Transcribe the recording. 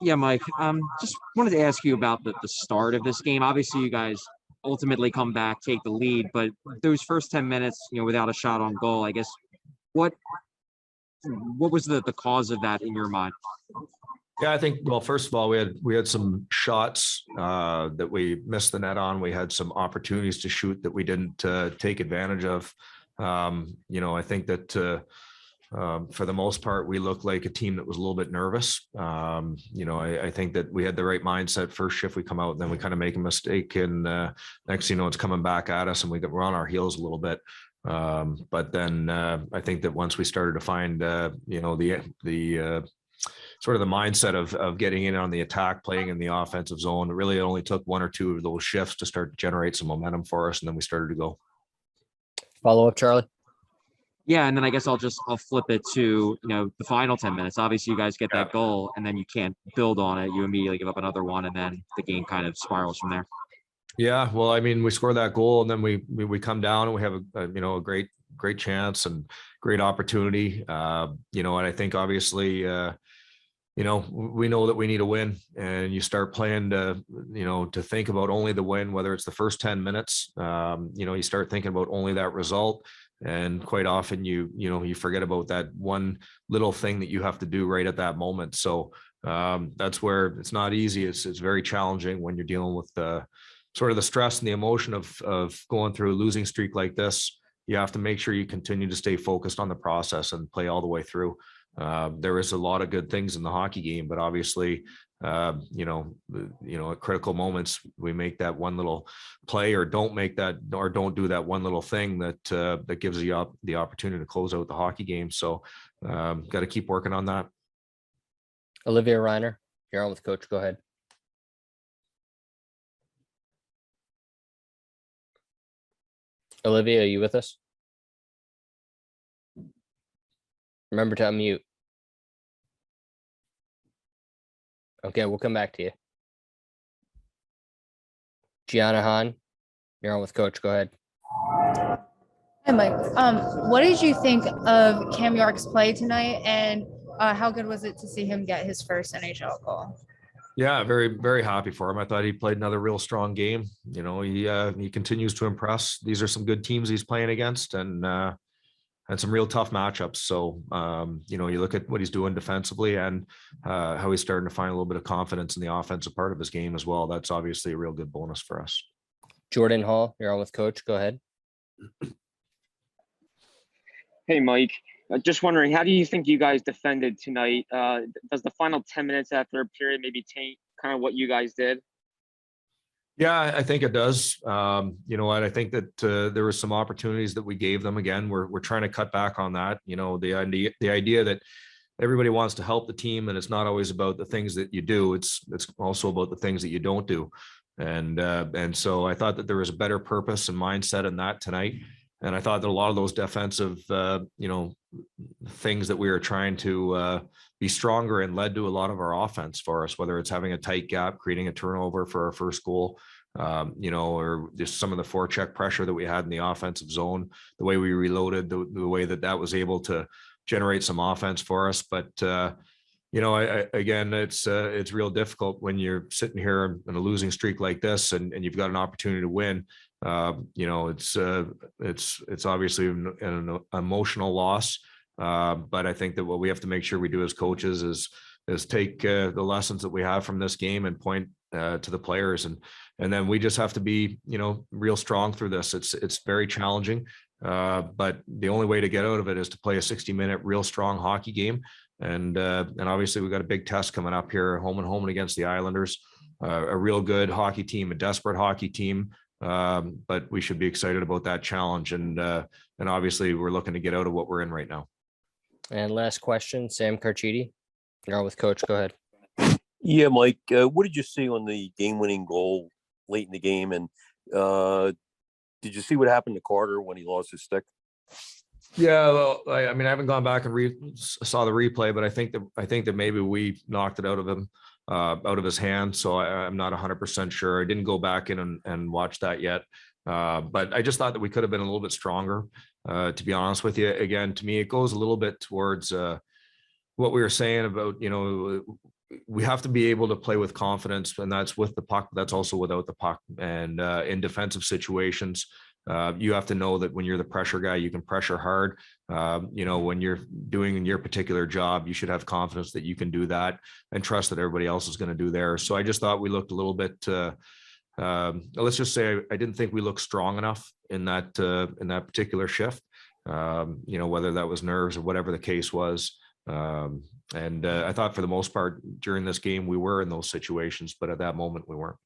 Yeah, Mike. Just wanted to ask you about the start of this game. Obviously, you guys ultimately come back, take the lead, but those first 10 minutes, without a shot on goal, I guess what what was the cause of that in your mind? Yeah, I think, well, first of all, we had some shots that we missed the net on. We had some opportunities to shoot that we didn't take advantage of. I think that for the most part, we looked like a team that was a little bit nervous. I think that we had the right mindset. First shift, we come out, and then we kind of make a mistake, and next, it's coming back at us, and we're on our heels a little bit. But then I think that once we started to find, the sort of the mindset of getting in on the attack, playing in the offensive zone, it really only took one or two of those shifts to start to generate some momentum for us, and then we started to go. Follow up, Charlie. Yeah, and then I guess I'll flip it to the final 10 minutes. Obviously, you guys get that goal, and then you can't build on it. You immediately give up another one, and then the game kind of spirals from there. Yeah, well, I mean, we score that goal, and then we come down, and we have a great chance and great opportunity. And I think obviously, we know that we need a win, and you start playing to think about only the win, whether it's the first 10 minutes. You start thinking about only that result. And quite often you forget about that one little thing that you have to do right at that moment. So that's where it's not easy. It's very challenging when you're dealing with sort of the stress and the emotion of going through a losing streak like this. You have to make sure you continue to stay focused on the process and play all the way through. There is a lot of good things in the hockey game, but obviously, at critical moments, we make that one little play or don't do that one little thing that gives you the opportunity to close out the hockey game. So, got to keep working on that. Olivia Reiner, you're on with Coach. Go ahead. Olivia, are you with us? Remember to unmute. Okay, we'll come back to you. Gianna Hahn, you're on with Coach. Go ahead. Hi, Mike. What did you think of Cam York's play tonight, and how good was it to see him get his first NHL goal? Yeah, very, very happy for him. I thought he played another real strong game. He continues to impress. These are some good teams he's playing against, and some real tough matchups. So, you look at what he's doing defensively and how he's starting to find a little bit of confidence in the offensive part of his game as well. That's obviously a real good bonus for us. Jordan Hall, you're on with Coach. Go ahead. Hey, Mike. Just wondering, how do you think you guys defended tonight? Does the final 10 minutes after a period maybe taint kind of what you guys did? Yeah, I think it does. You know what? I think that there were some opportunities that we gave them. Again, we're trying to cut back on that. The idea that everybody wants to help the team, and it's not always about the things that you do. It's also about the things that you don't do. And so I thought that there was a better purpose and mindset in that tonight. And I thought that a lot of those defensive, things that we were trying to be stronger in led to a lot of our offense for us, whether it's having a tight gap, creating a turnover for our first goal, or just some of the forecheck pressure that we had in the offensive zone, the way we reloaded, the way that was able to generate some offense for us. But, again, it's real difficult when you're sitting here in a losing streak like this and you've got an opportunity to win. It's obviously an emotional loss. But I think that what we have to make sure we do as coaches is take the lessons that we have from this game and point to the players, and then we just have to be real strong through this. It's very challenging, but the only way to get out of it is to play a 60-minute real strong hockey game. And obviously we've got a big test coming up here, home and against the Islanders, a real good hockey team, a desperate hockey team. But we should be excited about that challenge. And obviously we're looking to get out of what we're in right now. And last question, Sam Carchietti, you're on with Coach. Go ahead. Yeah, Mike, what did you see on the game-winning goal late in the game? And did you see what happened to Carter when he lost his stick? Yeah, well, I haven't gone back and saw the replay, but I think that maybe we knocked it out of him, out of his hand. So I'm not 100% sure. I didn't go back in and watch that yet. But I just thought that we could have been a little bit stronger, to be honest with you. Again, to me, it goes a little bit towards what we were saying about, we have to be able to play with confidence, and that's with the puck. That's also without the puck. And in defensive situations, you have to know that when you're the pressure guy, you can pressure hard. When you're doing your particular job, you should have confidence that you can do that and trust that everybody else is going to do theirs. So I just thought we looked a little bit, let's just say I didn't think we looked strong enough in that particular shift, whether that was nerves or whatever the case was. I thought for the most part during this game, we were in those situations, but at that moment we weren't.